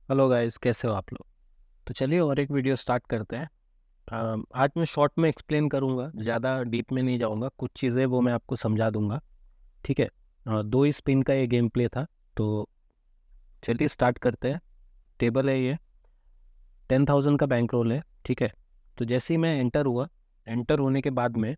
Hello guys, कैसे हो आप लोग। तो चलिए और एक वीडियो स्टार्ट करते हैं। आज मैं शॉर्ट में एक्सप्लेन करूंगा, ज़्यादा डीप में नहीं जाऊंगा। कुछ चीज़ें वो मैं आपको समझा दूंगा। ठीक है। दो ही स्पिन का ये गेम प्ले था। तो चलिए स्टार्ट करते हैं। टेबल है ये, 10,000 का बैंक रोल है। ठीक है। तो जैसे ही मैं एंटर होने के बाद में,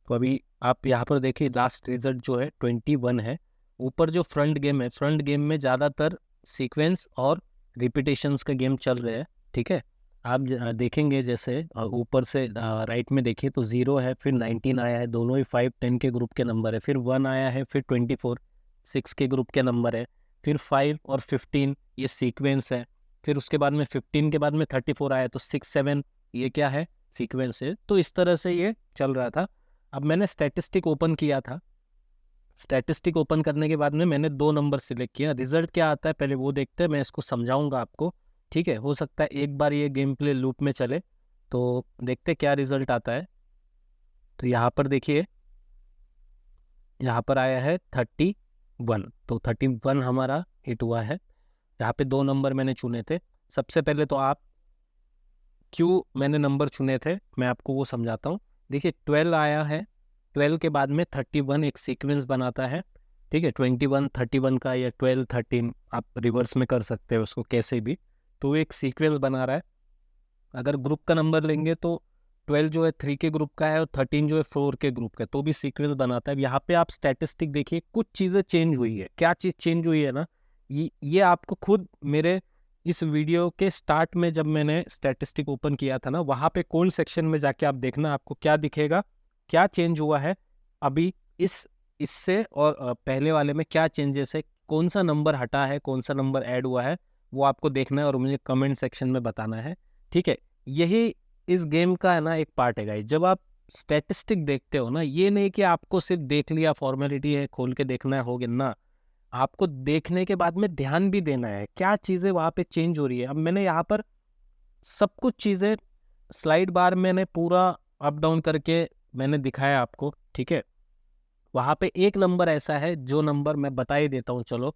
तो अभी आप यहाँ पर देखिए लास्ट रिजल्ट जो है 21 है। ऊपर जो फ्रंट गेम है, फ्रंट गेम में ज़्यादातर सीक्वेंस और रिपीटेशंस का गेम चल रहे हैं। ठीक है। आप देखेंगे जैसे ऊपर से राइट में देखिए तो 0 है, फिर 19 आया है, दोनों ही 5-10 के ग्रुप के नंबर है। फिर 1 आया है, फिर 24 6 के ग्रुप के नंबर है। फिर 5 और 15 ये सीक्वेंस है। फिर उसके बाद में 15 के बाद में 34 आया, तो 6-7 ये क्या है, सीक्वेंस है। तो इस तरह से ये चल रहा था। अब मैंने स्टैटिस्टिक ओपन किया था। स्टैटिस्टिक ओपन करने के बाद में मैंने दो नंबर सिलेक्ट किया। रिजल्ट क्या आता है पहले वो देखते हैं, मैं इसको समझाऊंगा आपको। ठीक है। हो सकता है एक बार ये गेम प्ले लूप में चले, तो देखते क्या रिजल्ट आता है। तो यहाँ पर देखिए, यहाँ पर आया है 31। तो 31 हमारा हिट हुआ है। यहाँ पे दो नंबर मैंने चुने थे। सबसे पहले तो आप क्यों मैंने नंबर चुने थे मैं आपको वो समझाता हूँ। देखिए 12 आया है, 12 के बाद में 31 एक सीक्वेंस बनाता है। ठीक है। 21 31 का या 12 13 आप रिवर्स में कर सकते हैं उसको कैसे भी। तो वो एक सीक्वेंस बना रहा है। अगर ग्रुप का नंबर लेंगे तो 12 जो है 3 के ग्रुप का है और 13 जो है 4 के ग्रुप का है, तो भी सीक्वेंस बनाता है। यहाँ पे आप स्टैटिस्टिक देखिए, कुछ चीज़ें चेंज हुई है। क्या चीज़ चेंज हुई है ना, ये आपको खुद मेरे इस वीडियो के स्टार्ट में जब मैंने स्टैटिस्टिक ओपन किया था ना, वहाँ पे कौन सेक्शन में जाके आप देखना, आपको क्या दिखेगा, क्या चेंज हुआ है अभी इस इससे और पहले वाले में क्या चेंजेस है, कौन सा नंबर हटा है, कौन सा नंबर ऐड हुआ है, वो आपको देखना है और मुझे कमेंट सेक्शन में बताना है। ठीक है। यही इस गेम का है ना एक पार्ट है गाइस। जब आप स्टैटिस्टिक देखते हो ना, ये नहीं कि आपको सिर्फ देख लिया, फॉर्मेलिटी है, खोल के देखना है, हो गया ना। आपको देखने के बाद में ध्यान भी देना है क्या चीज़ें वहाँ पे चेंज हो रही है। अब मैंने यहाँ पर सब कुछ चीज़ें स्लाइड बार मैंने पूरा अप डाउन करके मैंने दिखाया आपको। ठीक है। वहाँ पे एक नंबर ऐसा है, जो नंबर मैं बता ही देता हूँ चलो।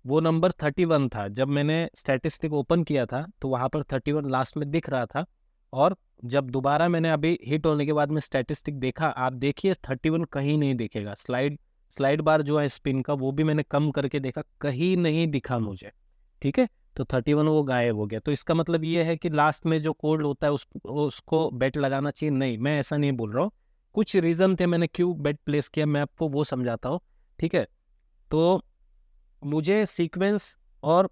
वो नंबर 31 था। जब मैंने स्टैटिस्टिक ओपन किया था तो वहाँ पर 31 लास्ट में दिख रहा था। और जब दोबारा मैंने अभी हिट होने के बाद में स्टैटिस्टिक देखा, आप देखिए 31 कहीं नहीं दिखेगा। स्लाइड बार जो है स्पिन का, वो भी मैंने कम करके देखा, कहीं नहीं दिखा मुझे। ठीक है। तो 31 वो गायब हो गया। तो इसका मतलब ये है कि लास्ट में जो कोड होता है उसको बेट लगाना चाहिए। नहीं, मैं ऐसा नहीं बोल रहा हूँ। कुछ रीज़न थे मैंने क्यों बेट प्लेस किया, मैं आपको वो समझाता हूँ। ठीक है। तो मुझे सीक्वेंस और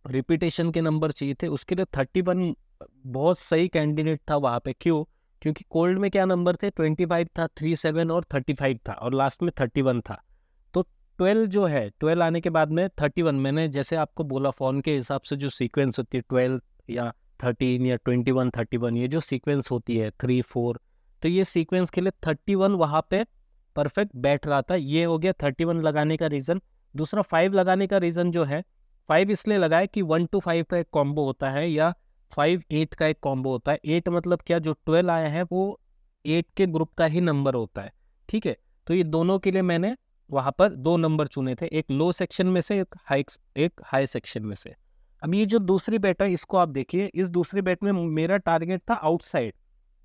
रिपीटेशन के नंबर चाहिए थे, उसके लिए 31 बहुत सही कैंडिडेट था वहाँ पे। क्यों? क्योंकि कोल्ड में क्या नंबर थे, 25 था, 37 और 35 था, और लास्ट में 31 था। तो 12 जो है, 12 आने के बाद में 31, मैंने जैसे आपको बोला फोन के हिसाब से जो सीक्वेंस होती है 12 या 13 या 21 31, ये जो सीक्वेंस होती है 3 4, तो ये सीक्वेंस के लिए 31 वहाँ पे परफेक्ट बैठ रहा था। ये हो गया 31 लगाने का रीज़न। दूसरा 5 लगाने का रीज़न जो है, 5 इसलिए लगाए कि 1 to 5 का एक कॉम्बो होता है, या 5-8 का एक कॉम्बो होता है। 8 मतलब क्या, जो 12 आया है वो 8 के ग्रुप का ही नंबर होता है। ठीक है। तो ये दोनों के लिए मैंने वहाँ पर दो नंबर चुने थे, एक लो सेक्शन में से, एक हाई सेक्शन में से। अब ये जो दूसरी बेट है इसको आप देखिए, इस दूसरी बेट में मेरा टारगेट था आउटसाइड,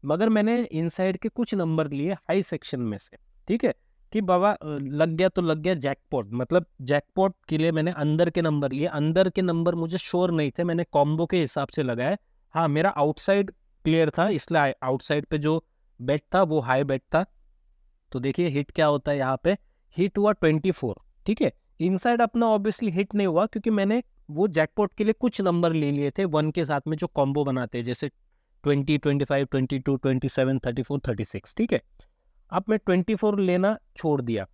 मगर मैंने इनसाइड के कुछ नंबर लिए हाई सेक्शन में से। ठीक है। कि बाबा लग गया तो लग गया जैकपॉट, मतलब जैकपॉट के लिए मैंने अंदर के नंबर लिए। अंदर के नंबर मुझे श्योर नहीं थे, मैंने कॉम्बो के हिसाब से लगाया। हाँ, मेरा आउटसाइड क्लियर था, इसलिए आउटसाइड पे जो बेट था वो हाई बेट था। तो देखिए हिट क्या होता है यहाँ पे, हिट हुआ 24। ठीक है। इनसाइड अपना ऑब्वियसली हिट नहीं हुआ, क्योंकि मैंने वो जैकपॉट के लिए कुछ नंबर ले लिए थे 1 के साथ में, जो कॉम्बो बनाते हैं, जैसे 20 25 22 27 34 36। ठीक है। अब मैं 24 लेना छोड़ दिया।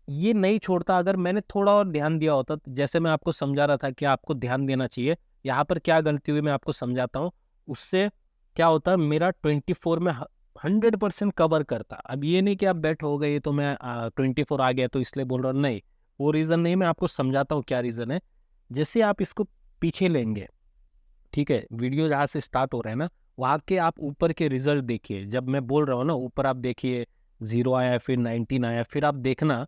ये नहीं छोड़ता अगर मैंने थोड़ा और ध्यान दिया होता। जैसे मैं आपको समझा रहा था कि आपको ध्यान देना चाहिए, यहाँ पर क्या गलती हुई मैं आपको समझाता हूँ। उससे क्या होता है, मेरा 24 में 100% कवर करता। अब ये नहीं कि आप बैठ हो गए तो मैं 24 आ गया तो इसलिए बोल रहा हूँ, नहीं, वो रीज़न नहीं। मैं आपको समझाता हूँ क्या रीज़न है। जैसे आप इसको पीछे लेंगे, ठीक है, वीडियो जहाँ से स्टार्ट हो रहा है ना, वहाँ के आप ऊपर के रिजल्ट देखिए। जब मैं बोल रहा हूँ ना, ऊपर आप देखिए 0 आया, फिर 19 आया, फिर आप देखना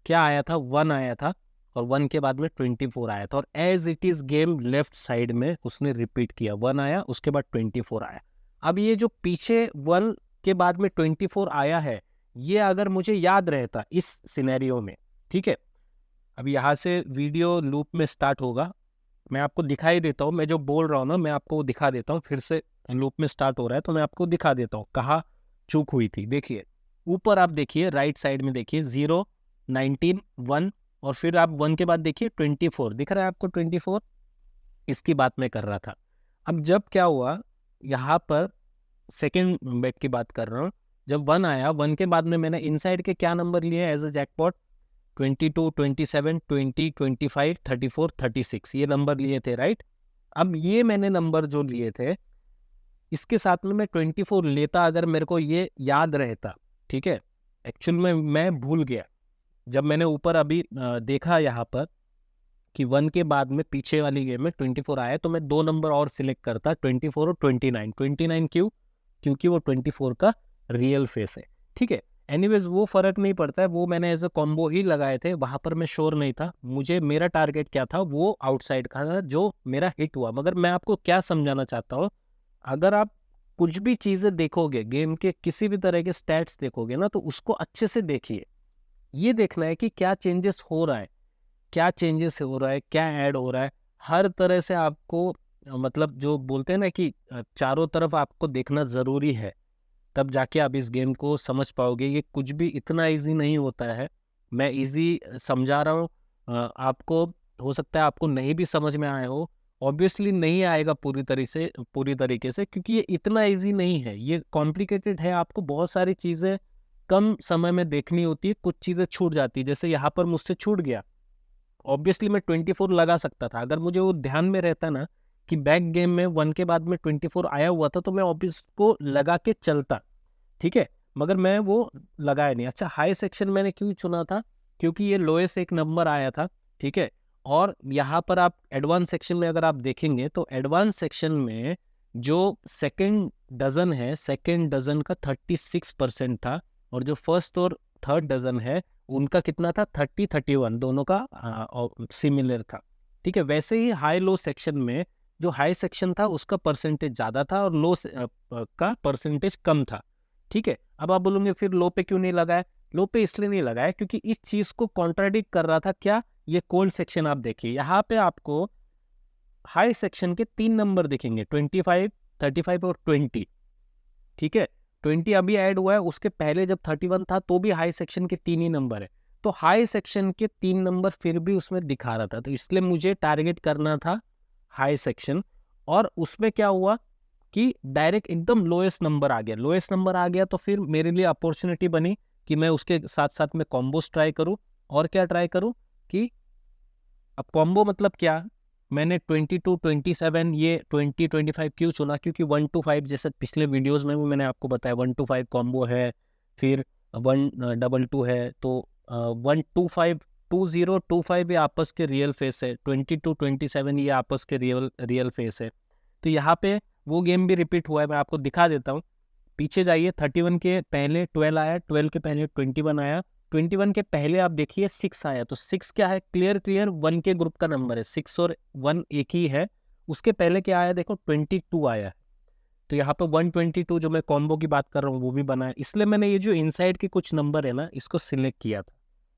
क्या आया था, 1 आया था, और 1 के बाद में 24 आया था, और as it is game left side में उसने रिपीट किया, 1 आया उसके बाद 24 आया। अब ये जो पीछे 1 के बाद में 24 आया है, ये अगर मुझे याद रहता इस सिनेरियो में, ठीक है, अब यहाँ से वीडियो लूप में स्टार्ट होगा, मैं आपको दिखाई देता हूँ, मैं जो बोल रहा हूँ ना मैं आपको दिखा देता हूँ, फिर से लूप में स्टार्ट हो रहा है तो मैं आपको दिखा देता हूँ कहाँ चूक हुई थी। देखिए ऊपर आप देखिए राइट साइड में देखिए 0, 19, 1, और फिर आप 1 के बाद देखिए 24 दिख रहा है आपको, 24, इसकी बात मैं कर रहा था। अब जब क्या हुआ यहाँ पर, सेकेंड बेट की बात कर रहा हूँ, जब 1 आया, 1 के बाद में मैंने इनसाइड के क्या नंबर लिए एज अ जैकपॉट, 22, 27, 20, 25, 34, 36 ये नंबर लिए थे, राइट। अब ये मैंने नंबर जो लिए थे इसके साथ में मैं 24 लेता, अगर मेरे को ये याद रहता, ठीक है, एक्चुअल में मैं भूल गया। जब मैंने ऊपर अभी देखा यहाँ पर कि 1 के बाद में पीछे वाली गेम में 24 आया, तो मैं 2 नंबर और सिलेक्ट करता, 24 और 29। 29 क्यों? क्योंकि वो 24 का रियल फेस है, ठीक है। एनीवेज वो फर्क नहीं पड़ता है, वो मैंने एज अ कॉम्बो ही लगाए थे, वहां पर मैं श्योर नहीं था, मुझे मेरा टारगेट क्या था, वो आउटसाइड का था जो मेरा हिट हुआ। मगर मैं आपको क्या समझाना चाहता हूँ, अगर आप कुछ भी चीजें देखोगे, गेम के किसी भी तरह के स्टैट्स देखोगे ना, तो उसको अच्छे से देखिए। ये देखना है कि क्या चेंजेस हो रहा है, क्या चेंजेस हो रहा है, क्या ऐड हो रहा है, हर तरह से आपको मतलब जो बोलते हैं ना कि चारों तरफ आपको देखना ज़रूरी है, तब जाके आप इस गेम को समझ पाओगे। ये कुछ भी इतना इजी नहीं होता है, मैं इजी समझा रहा हूँ, आपको हो सकता है आपको नहीं भी समझ में आया हो, ऑब्वियसली नहीं आएगा पूरी तरीके से, क्योंकि ये इतना इजी नहीं है, ये कॉम्प्लिकेटेड है। आपको बहुत सारी चीज़ें कम समय में देखनी होती है, कुछ चीज़ें छूट जाती है, जैसे यहाँ पर मुझसे छूट गया। ऑब्वियसली मैं 24 लगा सकता था, अगर मुझे वो ध्यान में रहता ना कि बैक गेम में 1 के बाद में 24 आया हुआ था, तो मैं ऑब्वियस को लगा के चलता, ठीक है, मगर मैं वो लगाया नहीं। अच्छा, हाई सेक्शन मैंने क्यों चुना था? क्योंकि ये लोएस्ट एक नंबर आया था, ठीक है। और यहाँ पर आप एडवांस सेक्शन में अगर आप देखेंगे तो एडवांस सेक्शन में जो सेकंड डजन है, सेकंड डजन का 36% था, और जो फर्स्ट और थर्ड डजन है उनका कितना था, 30, 31, दोनों का सिमिलर था, ठीक है। वैसे ही हाई लो सेक्शन में जो हाई सेक्शन था उसका परसेंटेज ज़्यादा था और लो का परसेंटेज कम था, ठीक है। अब आप बोलोगे फिर लो पे क्यों नहीं लगाया? लो पे इसलिए नहीं लगाया क्योंकि इस चीज़ को कॉन्ट्राडिक्ट कर रहा था क्या, ये कोल्ड सेक्शन आप देखिए, यहाँ पे आपको हाई सेक्शन के 3 नंबर दिखेंगे, 25, 35 और 20, ठीक है। 20 अभी ऐड हुआ है, उसके पहले जब 31 था तो भी हाई सेक्शन के 3 ही नंबर है, तो हाई सेक्शन के 3 नंबर फिर भी उसमें दिखा रहा था, तो इसलिए मुझे टारगेट करना था हाई सेक्शन। और उसमें क्या हुआ कि डायरेक्ट एकदम लोएस्ट नंबर आ गया, लोएस्ट नंबर आ गया, तो फिर मेरे लिए अपॉर्चुनिटी बनी कि मैं उसके साथ साथ में कॉम्बोस ट्राई करूं। और क्या ट्राई करूं कि अब कॉम्बो मतलब क्या, मैंने 22, 27, ये 20, 25 क्यों चुना? क्योंकि 1 to 5 जैसे पिछले वीडियोस में भी मैंने आपको बताया 1 to 5 कॉम्बो है, फिर 122 है, तो 1 to 5, 20, 25 ये आपस के रियल फेस है, 22, 27 ये आपस के रियल फेस है। तो यहाँ पे वो गेम भी रिपीट हुआ है, मैं आपको दिखा देता हूँ। पीछे जाइए, 31 के पहले 12 आया, 12 के पहले 21 आया, 21 के पहले आप देखिए 6 आया, तो 6 क्या है, क्लियर 1 के ग्रुप का नंबर है, 6 और 1 एक ही है। उसके पहले क्या आया देखो, 22 आया है, तो यहाँ पे 122 जो मैं कॉम्बो की बात कर रहा हूँ वो भी बना है, इसलिए मैंने ये जो इनसाइड के कुछ नंबर है ना इसको सिलेक्ट किया था।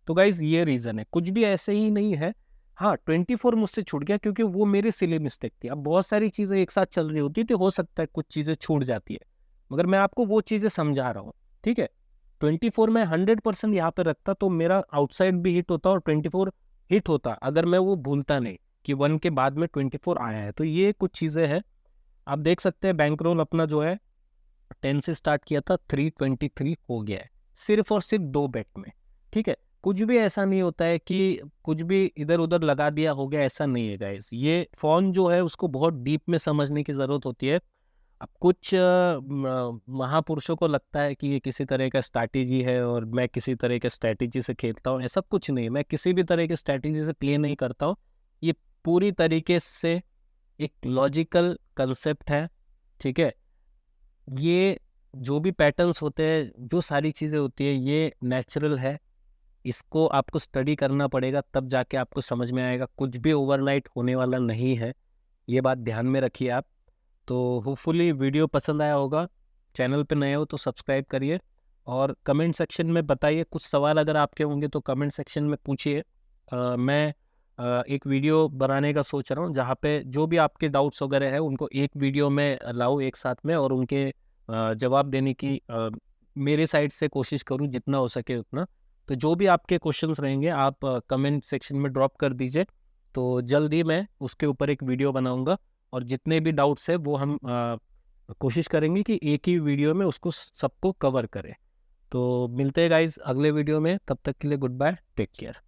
तो गाइज ये रीजन है, कुछ भी ऐसे ही नहीं है। हाँ, 24 मुझसे छूट गया क्योंकि वो मेरी सिली मिस्टेक थी। अब बहुत सारी चीजें एक साथ चल रही होती है तो हो सकता है कुछ चीजें छूट जाती है, मगर मैं आपको वो चीजें समझा रहा हूँ, ठीक है। 24 में 100% यहाँ पे रखता तो मेरा आउटसाइड भी हिट होता और 24 हिट होता, अगर मैं वो भूलता नहीं कि 1 के बाद में 24 आया है। तो ये कुछ चीजें हैं, आप देख सकते हैं बैंक रोल अपना जो है 10 से स्टार्ट किया था, 323 हो गया है सिर्फ और सिर्फ 2 बेट में, ठीक है। कुछ भी ऐसा नहीं होता है कि कुछ भी इधर उधर लगा दिया हो गया, ऐसा नहीं है गाइस। ये फोन जो है उसको बहुत डीप में समझने की जरूरत होती है। अब कुछ महापुरुषों को लगता है कि ये किसी तरह का स्ट्रैटेजी है और मैं किसी तरह के स्ट्रैटेजी से खेलता हूँ, ऐसा कुछ नहीं, मैं किसी भी तरह के स्ट्रैटेजी से प्ले नहीं करता हूँ। ये पूरी तरीके से एक लॉजिकल कंसेप्ट है, ठीक है। ये जो भी पैटर्न्स होते हैं, जो सारी चीज़ें होती है, ये नेचुरल है, इसको आपको स्टडी करना पड़ेगा, तब जाके आपको समझ में आएगा। कुछ भी ओवरनाइट होने वाला नहीं है, ये बात ध्यान में रखिए आप। तो होपफुली वीडियो पसंद आया होगा। चैनल पे नए हो तो सब्सक्राइब करिए और कमेंट सेक्शन में बताइए। कुछ सवाल अगर आपके होंगे तो कमेंट सेक्शन में पूछिए। मैं एक वीडियो बनाने का सोच रहा हूँ जहाँ पे जो भी आपके डाउट्स वगैरह है उनको एक वीडियो में लाऊं एक साथ में, और उनके जवाब देने की मेरे साइड से कोशिश करूँ जितना हो सके उतना। तो जो भी आपके क्वेश्चंस रहेंगे आप कमेंट सेक्शन में ड्रॉप कर दीजिए, तो जल्द ही मैं उसके ऊपर एक वीडियो बनाऊंगा। और जितने भी डाउट्स है वो हम कोशिश करेंगे कि एक ही वीडियो में उसको सबको कवर करें। तो मिलते हैं गाइज अगले वीडियो में, तब तक के लिए गुड बाय, टेक केयर।